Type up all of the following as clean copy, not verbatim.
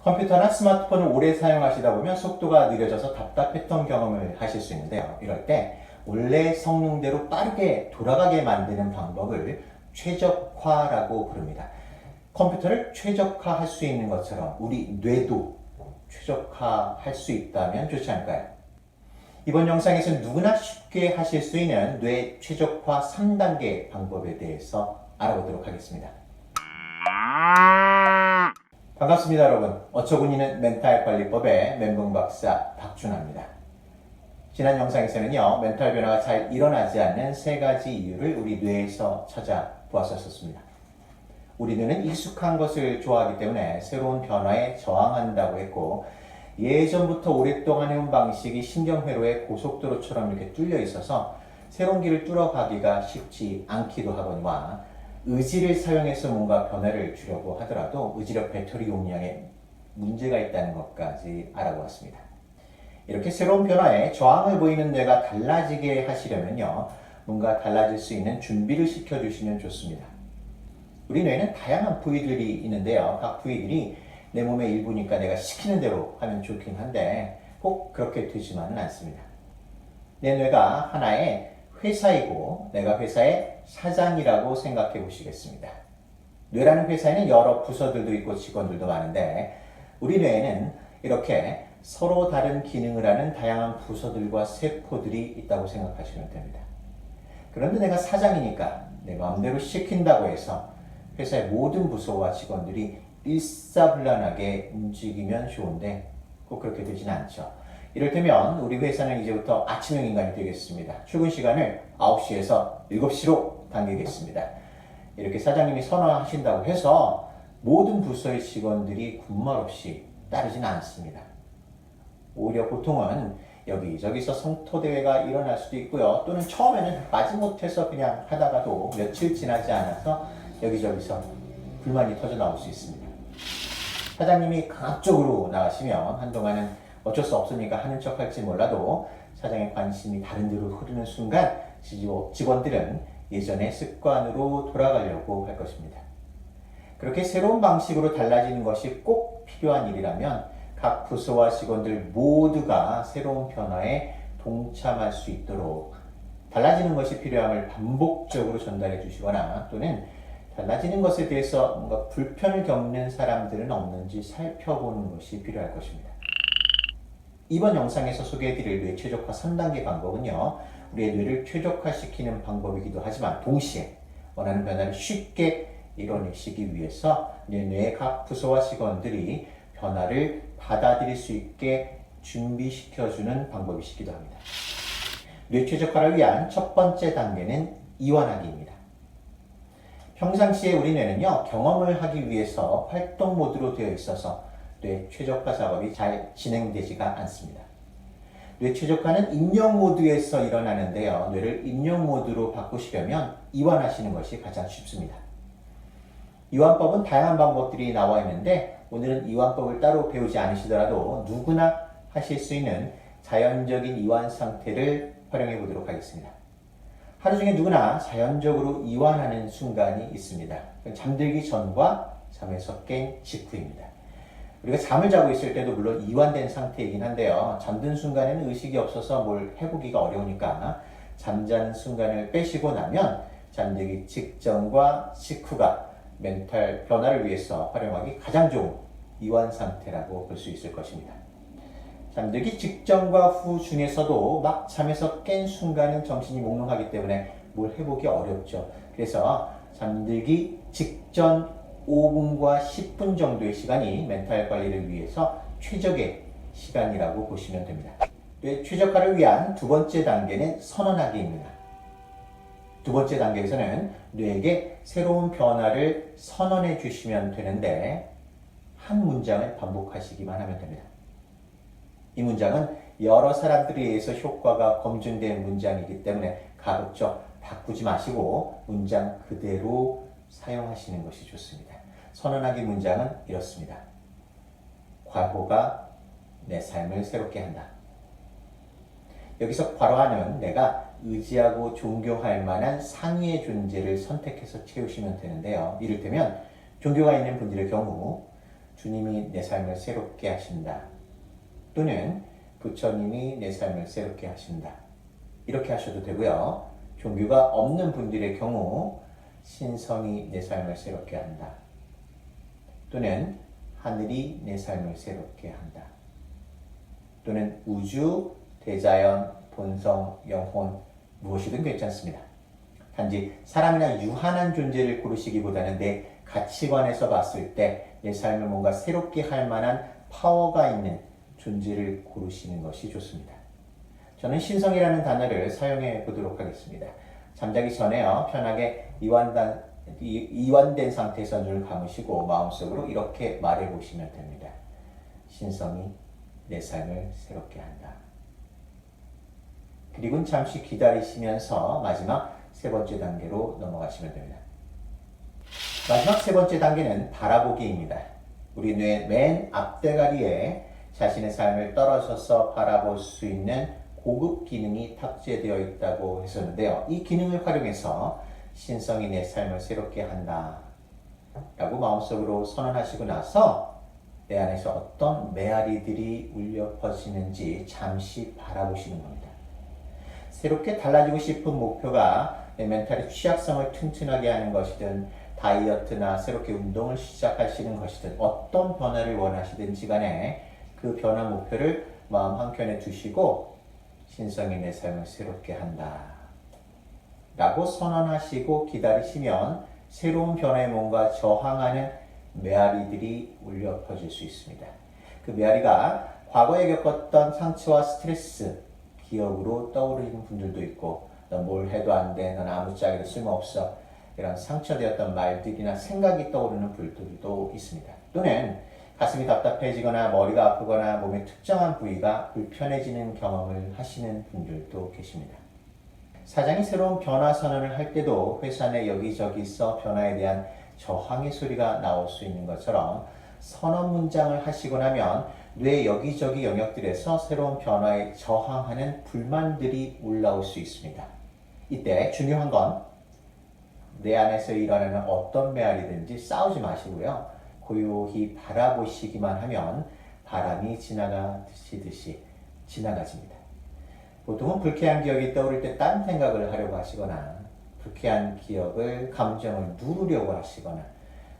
컴퓨터나 스마트폰을 오래 사용하시다 보면 속도가 느려져서 답답했던 경험을 하실 수 있는데요. 이럴 때 원래 성능대로 빠르게 돌아가게 만드는 방법을 최적화라고 부릅니다. 컴퓨터를 최적화할 수 있는 것처럼 우리 뇌도 최적화할 수 있다면 좋지 않을까요? 이번 영상에서는 누구나 쉽게 하실 수 있는 뇌 최적화 3단계 방법에 대해서 알아보도록 하겠습니다. 반갑습니다, 여러분. 어처구니는 멘탈 관리법의 멘붕 박사 박준하입니다. 지난 영상에서는요, 멘탈 변화가 잘 일어나지 않는 3가지 이유를 우리 뇌에서 찾아보았었습니다. 우리 뇌는 익숙한 것을 좋아하기 때문에 새로운 변화에 저항한다고 했고, 예전부터 오랫동안 해온 방식이 신경회로의 고속도로처럼 이렇게 뚫려 있어서 새로운 길을 뚫어가기가 쉽지 않기도 하거니와 의지를 사용해서 뭔가 변화를 주려고 하더라도 의지력 배터리 용량에 문제가 있다는 것까지 알아보았습니다. 이렇게 새로운 변화에 저항을 보이는 뇌가 달라지게 하시려면요, 뭔가 달라질 수 있는 준비를 시켜주시면 좋습니다. 우리 뇌에는 다양한 부위들이 있는데요. 각 부위들이 내 몸의 일부니까 내가 시키는 대로 하면 좋긴 한데 꼭 그렇게 되지만은 않습니다. 내 뇌가 하나의 회사이고 내가 회사의 사장이라고 생각해 보시겠습니다. 뇌라는 회사에는 여러 부서들도 있고 직원들도 많은데 우리 뇌에는 이렇게 서로 다른 기능을 하는 다양한 부서들과 세포들이 있다고 생각하시면 됩니다. 그런데 내가 사장이니까 내 마음대로 시킨다고 해서 회사의 모든 부서와 직원들이 일사불란하게 움직이면 좋은데 꼭 그렇게 되지는 않죠. 이를테면 우리 회사는 이제부터 아침형 인간이 되겠습니다. 출근 시간을 9시에서 7시로 당기겠습니다. 이렇게 사장님이 선언하신다고 해서 모든 부서의 직원들이 군말 없이 따르지는 않습니다. 오히려 보통은 여기저기서 성토대회가 일어날 수도 있고요. 또는 처음에는 마지못해서 그냥 하다가도 며칠 지나지 않아서 여기저기서 불만이 터져 나올 수 있습니다. 사장님이 강압적으로 나가시면 한동안은 어쩔 수 없으니까 하는 척 할지 몰라도 사장의 관심이 다른 데로 흐르는 순간 직원들은 예전의 습관으로 돌아가려고 할 것입니다. 그렇게 새로운 방식으로 달라지는 것이 꼭 필요한 일이라면 각 부서와 직원들 모두가 새로운 변화에 동참할 수 있도록 달라지는 것이 필요함을 반복적으로 전달해 주시거나 또는 달라지는 것에 대해서 뭔가 불편을 겪는 사람들은 없는지 살펴보는 것이 필요할 것입니다. 이번 영상에서 소개해드릴 뇌 최적화 3단계 방법은요, 우리의 뇌를 최적화시키는 방법이기도 하지만 동시에 원하는 변화를 쉽게 이뤄내시기 위해서 뇌의 각 부서와 직원들이 변화를 받아들일 수 있게 준비시켜주는 방법이시기도 합니다. 뇌 최적화를 위한 첫 번째 단계는 이완하기입니다. 평상시에 우리 뇌는요, 경험을 하기 위해서 활동 모드로 되어 있어서 뇌 최적화 작업이 잘 진행되지가 않습니다. 뇌 최적화는 입력 모드에서 일어나는데요. 뇌를 입력 모드로 바꾸시려면 이완하시는 것이 가장 쉽습니다. 이완법은 다양한 방법들이 나와 있는데 오늘은 이완법을 따로 배우지 않으시더라도 누구나 하실 수 있는 자연적인 이완 상태를 활용해 보도록 하겠습니다. 하루 중에 누구나 자연적으로 이완하는 순간이 있습니다. 잠들기 전과 잠에서 깬 직후입니다. 우리가 잠을 자고 있을 때도 물론 이완된 상태이긴 한데요. 잠든 순간에는 의식이 없어서 뭘 해보기가 어려우니까 잠자는 순간을 빼시고 나면 잠들기 직전과 직후가 멘탈 변화를 위해서 활용하기 가장 좋은 이완 상태라고 볼 수 있을 것입니다. 잠들기 직전과 후 중에서도 막 잠에서 깬 순간은 정신이 몽롱하기 때문에 뭘 해보기 어렵죠. 그래서 잠들기 직전 5분과 10분 정도의 시간이 멘탈 관리를 위해서 최적의 시간이라고 보시면 됩니다. 뇌 최적화를 위한 두 번째 단계는 선언하기입니다. 두 번째 단계에서는 뇌에게 새로운 변화를 선언해 주시면 되는데 한 문장을 반복하시기만 하면 됩니다. 이 문장은 여러 사람들에 의해서 효과가 검증된 문장이기 때문에 가급적 바꾸지 마시고 문장 그대로 사용하시는 것이 좋습니다. 선언하기 문장은 이렇습니다. 과거가 내 삶을 새롭게 한다. 여기서 과로하는 내가 의지하고 존경할 만한 상위의 존재를 선택해서 채우시면 되는데요. 이를테면 종교가 있는 분들의 경우 주님이 내 삶을 새롭게 하신다. 또는 부처님이 내 삶을 새롭게 하신다. 이렇게 하셔도 되고요. 종교가 없는 분들의 경우 신성이 내 삶을 새롭게 한다. 또는 하늘이 내 삶을 새롭게 한다. 또는 우주, 대자연, 본성, 영혼 무엇이든 괜찮습니다. 단지 사람이나 유한한 존재를 고르시기보다는 내 가치관에서 봤을 때 내 삶을 뭔가 새롭게 할 만한 파워가 있는 존재를 고르시는 것이 좋습니다. 저는 신성이라는 단어를 사용해 보도록 하겠습니다. 잠자기 전에요, 편하게 이완된 상태에서 눈을 감으시고 마음속으로 이렇게 말해 보시면 됩니다. 신성이 내 삶을 새롭게 한다. 그리고 잠시 기다리시면서 마지막 세 번째 단계로 넘어가시면 됩니다. 마지막 세 번째 단계는 바라보기입니다. 우리 뇌 맨 앞대가리에 자신의 삶을 떨어져서 바라볼 수 있는 고급 기능이 탑재되어 있다고 했었는데요. 이 기능을 활용해서 신성이 내 삶을 새롭게 한다 라고 마음속으로 선언하시고 나서 내 안에서 어떤 메아리들이 울려 퍼지는지 잠시 바라보시는 겁니다. 새롭게 달라지고 싶은 목표가 내 멘탈의 취약성을 튼튼하게 하는 것이든 다이어트나 새롭게 운동을 시작하시는 것이든 어떤 변화를 원하시든지 간에 그 변화 목표를 마음 한켠에 두시고 신성이 내 삶을 새롭게 한다 라고 선언하시고 기다리시면 새로운 변화에 뭔가 저항하는 메아리들이 울려 퍼질 수 있습니다. 그 메아리가 과거에 겪었던 상처와 스트레스, 기억으로 떠오르는 분들도 있고 넌 뭘 해도 안 돼, 넌 아무짝에도 쓸모없어, 이런 상처되었던 말들이나 생각이 떠오르는 분들도 있습니다. 또는 가슴이 답답해지거나 머리가 아프거나 몸의 특정한 부위가 불편해지는 경험을 하시는 분들도 계십니다. 사장이 새로운 변화 선언을 할 때도 회사 내 여기저기서 변화에 대한 저항의 소리가 나올 수 있는 것처럼 선언 문장을 하시고 나면 뇌 여기저기 영역들에서 새로운 변화에 저항하는 불만들이 올라올 수 있습니다. 이때 중요한 건 내 안에서 일어나는 어떤 메아리든지 싸우지 마시고요. 고요히 바라보시기만 하면 바람이 지나가듯이 지나가집니다. 보통은 불쾌한 기억이 떠오를 때 딴 생각을 하려고 하시거나 불쾌한 기억을, 감정을 누르려고 하시거나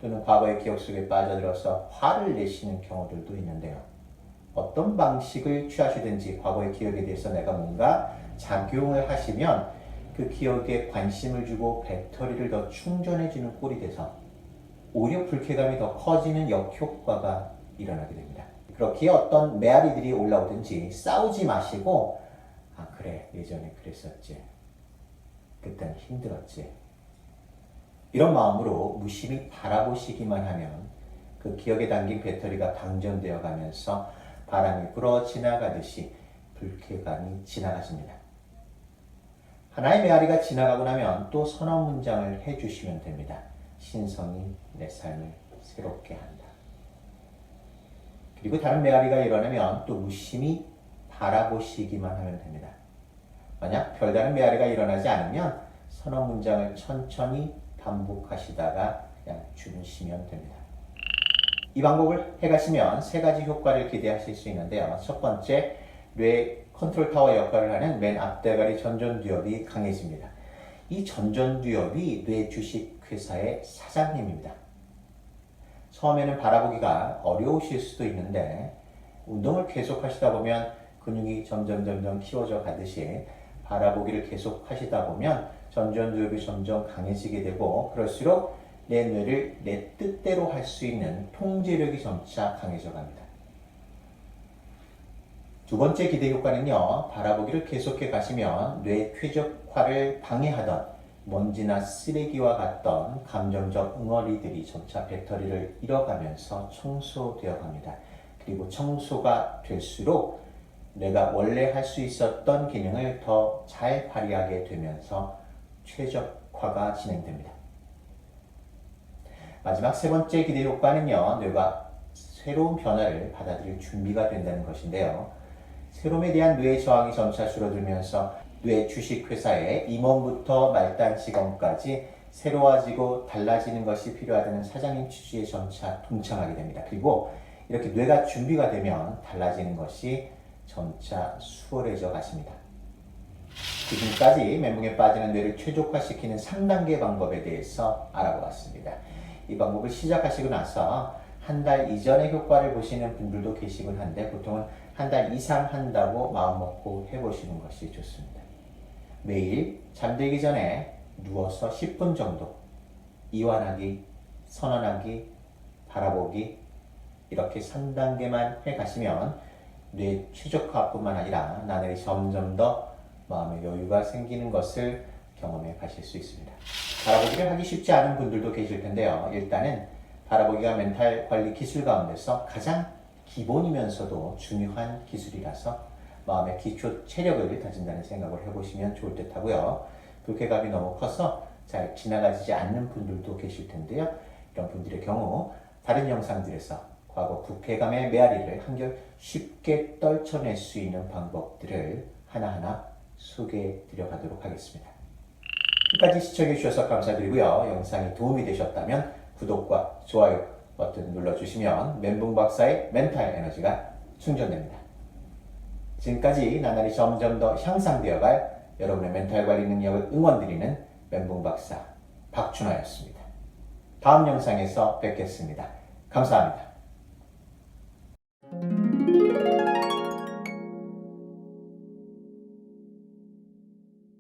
또는 과거의 기억 속에 빠져들어서 화를 내시는 경우들도 있는데요. 어떤 방식을 취하시든지 과거의 기억에 대해서 내가 뭔가 작용을 하시면 그 기억에 관심을 주고 배터리를 더 충전해주는 꼴이 돼서 오히려 불쾌감이 더 커지는 역효과가 일어나게 됩니다. 그렇게 어떤 메아리들이 올라오든지 싸우지 마시고 아 그래 예전에 그랬었지, 그땐 힘들었지, 이런 마음으로 무심히 바라보시기만 하면 그 기억에 담긴 배터리가 방전되어 가면서 바람이 불어 지나가듯이 불쾌감이 지나가집니다. 하나의 메아리가 지나가고 나면 또 선언 문장을 해주시면 됩니다. 신성이 내 삶을 새롭게 한다. 그리고 다른 메아리가 일어나면 또 무심히 바라보시기만 하면 됩니다. 만약 별다른 메아리가 일어나지 않으면 선언 문장을 천천히 반복하시다가 그냥 주무시면 됩니다. 이 방법을 해가시면 세 가지 효과를 기대하실 수 있는데요. 첫 번째, 뇌 컨트롤 타워 역할을 하는 맨 앞대가리 전전두엽이 강해집니다. 이 전전두엽이 뇌 주식회사의 사장님입니다. 처음에는 바라보기가 어려우실 수도 있는데 운동을 계속 하시다 보면 근육이 점점 키워져 가듯이 바라보기를 계속 하시다 보면 전전두엽이 점점 강해지게 되고 그럴수록 내 뇌를 내 뜻대로 할 수 있는 통제력이 점차 강해져 갑니다. 두 번째 기대 효과는요, 바라보기를 계속해 가시면 뇌 쾌적화를 방해하던 먼지나 쓰레기와 같던 감정적 응어리들이 점차 배터리를 잃어가면서 청소되어 갑니다. 그리고 청소가 될수록 내가 원래 할 수 있었던 기능을 더 잘 발휘하게 되면서 최적화가 진행됩니다. 마지막 세 번째 기대 효과는요, 뇌가 새로운 변화를 받아들일 준비가 된다는 것인데요. 새로움에 대한 뇌의 저항이 점차 줄어들면서 뇌 주식회사의 임원부터 말단 직원까지 새로워지고 달라지는 것이 필요하다는 사장님 취지에 점차 동참하게 됩니다. 그리고 이렇게 뇌가 준비가 되면 달라지는 것이 점차 수월해져 가십니다. 지금까지 멘붕에 빠지는 뇌를 최적화시키는 3단계 방법에 대해서 알아보았습니다. 이 방법을 시작하시고 나서 한 달 이전의 효과를 보시는 분들도 계시곤 한데 보통은 한 달 이상 한다고 마음먹고 해보시는 것이 좋습니다. 매일 잠들기 전에 누워서 10분 정도 이완하기, 선언하기, 바라보기 이렇게 3단계만 해가시면 뇌 최적화뿐만 아니라 나날이 점점 더 마음의 여유가 생기는 것을 경험해 가실 수 있습니다. 바라보기를 하기 쉽지 않은 분들도 계실 텐데요. 일단은 바라보기가 멘탈 관리 기술 가운데서 가장 기본이면서도 중요한 기술이라서 마음의 기초 체력을 다진다는 생각을 해보시면 좋을 듯 하고요. 불쾌감이 너무 커서 잘 지나가지 않는 분들도 계실 텐데요. 이런 분들의 경우 다른 영상들에서 과거 불쾌감의 메아리를 한결 쉽게 떨쳐낼 수 있는 방법들을 하나하나 소개해 드려 가도록 하겠습니다. 끝까지 시청해 주셔서 감사드리고요. 영상이 도움이 되셨다면 구독과 좋아요 버튼 눌러주시면 멘붕 박사의 멘탈 에너지가 충전됩니다. 지금까지 나날이 점점 더 향상되어갈 여러분의 멘탈 관리 능력을 응원드리는 멘붕 박사 박준하였습니다. 다음 영상에서 뵙겠습니다. 감사합니다.